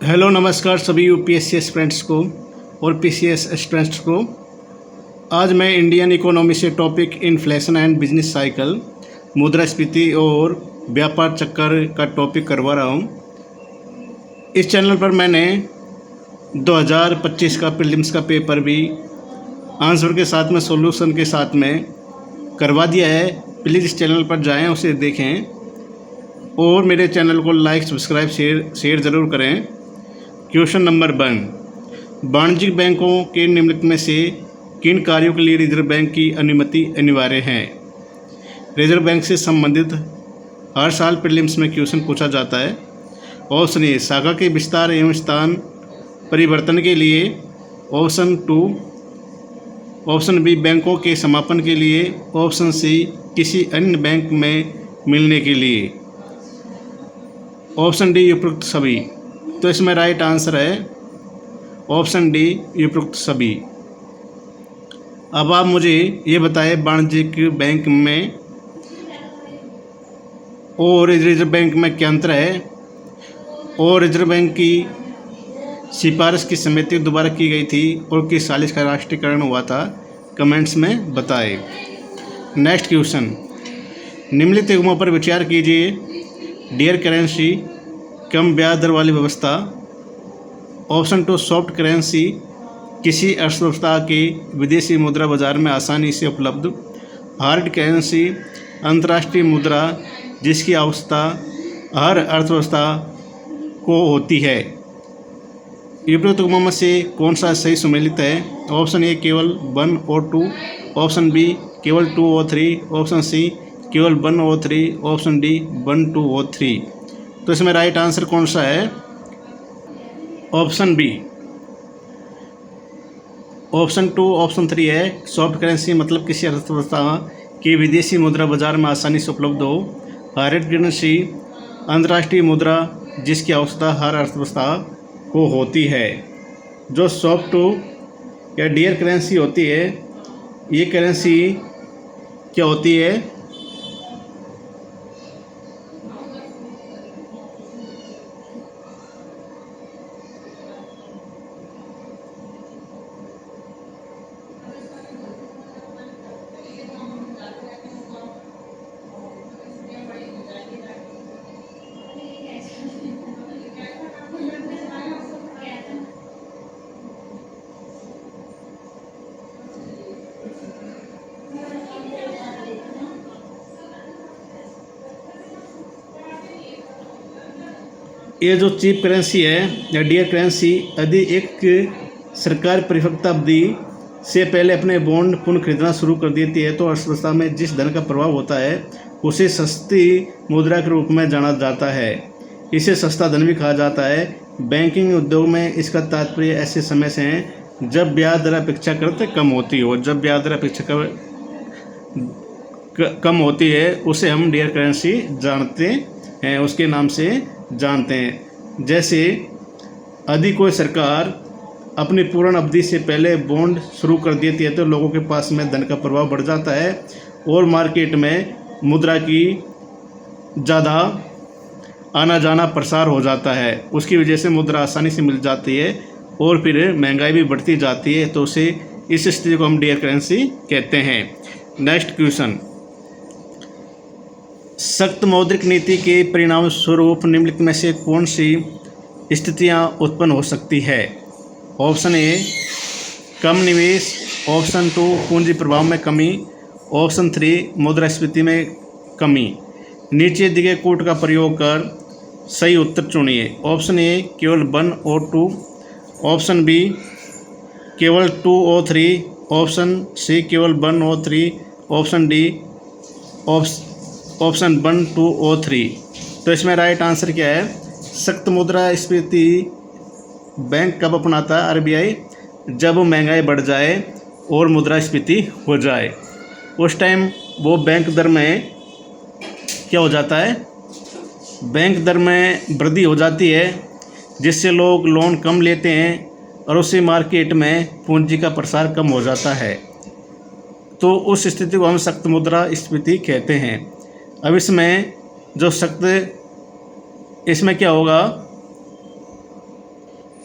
Hello नमस्कार सभी UPSC aspirants को और पीसीएस एस्पिरेंट्स को। आज मैं इंडियन इकोनॉमी से topic inflation and business cycle, मुद्रास्फीति और व्यापार चक्कर का टॉपिक करवा रहा हूँ। इस चैनल पर मैंने 2025 का प्रीलिम्स का पेपर भी आंसर के साथ में सॉल्यूशन के साथ में करवा दिया है। प्लीज़ इस चैनल पर जाएं, उसे देखें और मेरे चैनल को लाइक सब्सक्राइब शेयर ज़रूर करें। क्वेश्चन नंबर 1, वाणिज्यिक बैंकों के निम्नलिखित में से किन कार्यों के लिए रिजर्व बैंक की अनुमति अनिवार्य है? रिजर्व बैंक से संबंधित हर साल प्रीलिम्स में क्वेश्चन पूछा जाता है। ऑप्शन ए, शाखा के विस्तार एवं स्थान परिवर्तन के लिए। ऑप्शन 2, ऑप्शन बी, बैंकों के समापन के लिए। ऑप्शन सी, किसी अन्य बैंक में मिलने के लिए। ऑप्शन डी, उपरोक्त सभी। तो इसमें राइट आंसर है ऑप्शन डी, उपरोक्त सभी। अब आप मुझे ये बताएं, वाणिज्यिक बैंक में और रिजर्व बैंक में क्या अंतर है और रिजर्व बैंक की सिफारिश की समिति दोबारा की गई थी और किस साल इसका राष्ट्रीयकरण हुआ था? कमेंट्स में बताएं। नेक्स्ट क्वेश्चन, निम्नलिखित युग्मों पर विचार कीजिए। डियर करेंसी, कम ब्याज दर वाली व्यवस्था। ऑप्शन 2, सॉफ्ट करेंसी, किसी अर्थव्यवस्था के विदेशी मुद्रा बाजार में आसानी से उपलब्ध। हार्ड करेंसी, अंतर्राष्ट्रीय मुद्रा जिसकी आवश्यकता हर अर्थव्यवस्था को होती है। उपरोक्त युग्मों में से कौन सा सही सुमेलित है? ऑप्शन ए, केवल 1 और 2। ऑप्शन बी, केवल 2 और 3। ऑप्शन सी, केवल 1 और 3। ऑप्शन डी, 1, 2 और 3। तो इसमें राइट आंसर कौन सा है? ऑप्शन बी, ऑप्शन 2, ऑप्शन 3 है। सॉफ्ट करेंसी मतलब किसी अर्थव्यवस्था की विदेशी मुद्रा बाजार में आसानी से उपलब्ध हो। हार्ड करेंसी, अंतर्राष्ट्रीय मुद्रा जिसकी आवश्यकता हर अर्थव्यवस्था को होती है। जो सॉफ्ट या डियर करेंसी होती है, ये करेंसी क्या होती है? ये जो चीप करेंसी है या डियर करेंसी, यदि एक सरकार परिपक्वता अवधि से पहले अपने बॉन्ड पुनः खरीदना शुरू कर देती है तो अर्थव्यवस्था में जिस धन का प्रभाव होता है उसे सस्ती मुद्रा के रूप में जाना जाता है। इसे सस्ता धन भी कहा जाता है। बैंकिंग उद्योग में इसका तात्पर्य ऐसे समय से है जब ब्याज दर अपेक्षाकृत कम होती हो। जब ब्याज दर अपेक्षाकृत कम होती है उसे हम डियर करेंसी जानते हैं, उसके नाम से जानते हैं। जैसे यदि कोई सरकार अपनी पूर्ण अवधि से पहले बॉन्ड शुरू कर देती है तो लोगों के पास में धन का प्रभाव बढ़ जाता है और मार्केट में मुद्रा की ज़्यादा आना जाना प्रसार हो जाता है। उसकी वजह से मुद्रा आसानी से मिल जाती है और फिर महंगाई भी बढ़ती जाती है। तो उसे इस स्थिति को हम डियर करेंसी कहते हैं। नेक्स्ट क्वेश्चन, सख्त मौद्रिक नीति के परिणाम स्वरूप निम्नलिखित में से कौन सी स्थितियां उत्पन्न हो सकती है? ऑप्शन ए, कम निवेश। ऑप्शन 2, पूंजी प्रभाव में कमी। ऑप्शन 3, मुद्रास्फीति में कमी। नीचे दिए कोड का प्रयोग कर सही उत्तर चुनिए। ऑप्शन ए, केवल 1 और 2। ऑप्शन बी, केवल 2 और 3। ऑप्शन सी, केवल 1 और 3। ऑप्शन डी, ऑप्शन 1, 2 और 3। तो इसमें राइट आंसर क्या है? सख्त मुद्रास्फीति बैंक कब अपनाता है आरबीआई? जब महंगाई बढ़ जाए और मुद्रास्फीति हो जाए, उस टाइम वो बैंक दर में क्या हो जाता है? बैंक दर में वृद्धि हो जाती है जिससे लोग लोन कम लेते हैं और उससे मार्केट में पूंजी का प्रसार कम हो जाता है। तो उस स्थिति को हम सख्त मुद्रास्फीति कहते हैं। अब इसमें जो सख्त, इसमें क्या होगा,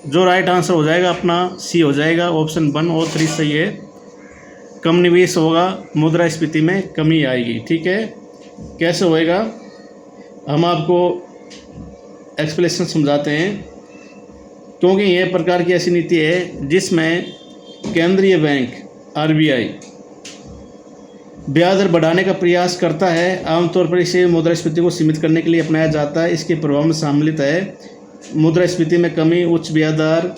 जो राइट आंसर हो जाएगा अपना सी हो जाएगा, ऑप्शन 1 और 3 सही है। कम निवेश होगा, मुद्रास्फीति में कमी आएगी। ठीक है, कैसे होएगा हम आपको एक्सप्लेनेशन समझाते हैं। क्योंकि यह प्रकार की ऐसी नीति है जिसमें केंद्रीय बैंक आरबीआई ब्याज दर बढ़ाने का प्रयास करता है। आमतौर पर इसे मुद्रास्फीति को सीमित करने के लिए अपनाया जाता है। इसके प्रभाव में सम्मिलित है मुद्रास्फीति में कमी, उच्च ब्याज दर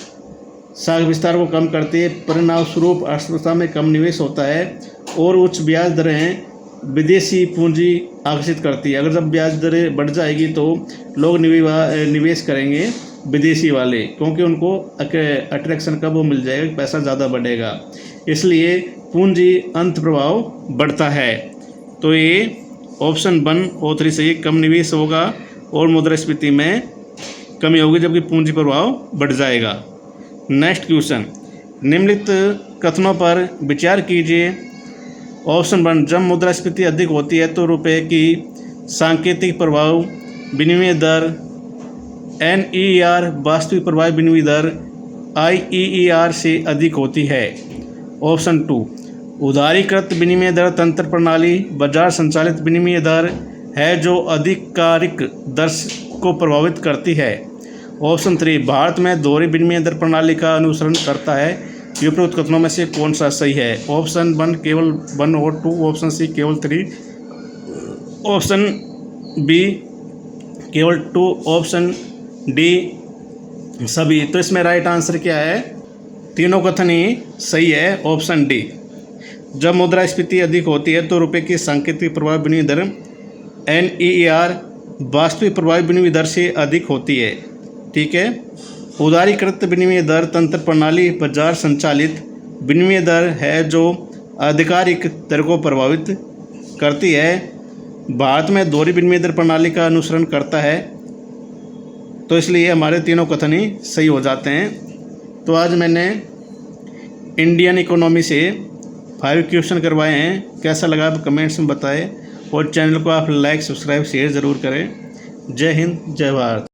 साख विस्तार को कम करती है। परिणाम स्वरूप अर्थव्यवस्था में कम निवेश होता है और उच्च ब्याज दरें विदेशी पूंजी आकर्षित करती है। अगर जब ब्याज दरें बढ़ जाएगी तो लोग निवेश करेंगे विदेशी वाले, क्योंकि उनको अट्रैक्शन का वो मिल जाएगा, पैसा ज़्यादा बढ़ेगा, इसलिए पूंजी अंत प्रभाव बढ़ता है। तो ये ऑप्शन 1 और 3 सही, कम निवेश होगा और मुद्रास्फीति में कमी होगी जबकि पूंजी प्रभाव बढ़ जाएगा। नेक्स्ट क्वेश्चन, निम्नलिखित कथनों पर विचार कीजिए। ऑप्शन 1, जब मुद्रास्फीति अधिक होती है तो रुपए की सांकेतिक प्रभाव विनिमय दर NER वास्तविक प्रभाव विनिमय दर IEER से अधिक होती है। ऑप्शन 2, उदारीकृत विनिमय दर तंत्र प्रणाली बाजार संचालित विनिमय दर है जो आधिकारिक दर को प्रभावित करती है। ऑप्शन 3, भारत में दोहरी विनिमय दर प्रणाली का अनुसरण करता है। उपरोक्त कथनों में से कौन सा सही है? ऑप्शन 1 केवल 1 और 2, ऑप्शन सी केवल 3, ऑप्शन बी केवल 2, ऑप्शन डी सभी। तो इसमें राइट आंसर क्या है? तीनों कथन ही सही है, ऑप्शन डी। जब मुद्रास्फीति अधिक होती है तो रुपए की सांकेतिक प्रभाव विनिमय दर NER वास्तविक प्रभाव विनिमय दर से अधिक होती है। ठीक है, उदारीकृत विनिमय दर तंत्र प्रणाली बाजार संचालित विनिमय दर है जो आधिकारिक दर को प्रभावित करती है। भारत में दोहरी विनिमय दर प्रणाली का अनुसरण करता है। तो इसलिए हमारे तीनों कथन ही सही हो जाते हैं। तो आज मैंने इंडियन इकोनॉमी से 5 क्वेश्चन करवाए हैं। कैसा लगा आप कमेंट्स में बताएं और चैनल को आप लाइक, सब्सक्राइब, शेयर ज़रूर करें। जय हिंद, जय भारत।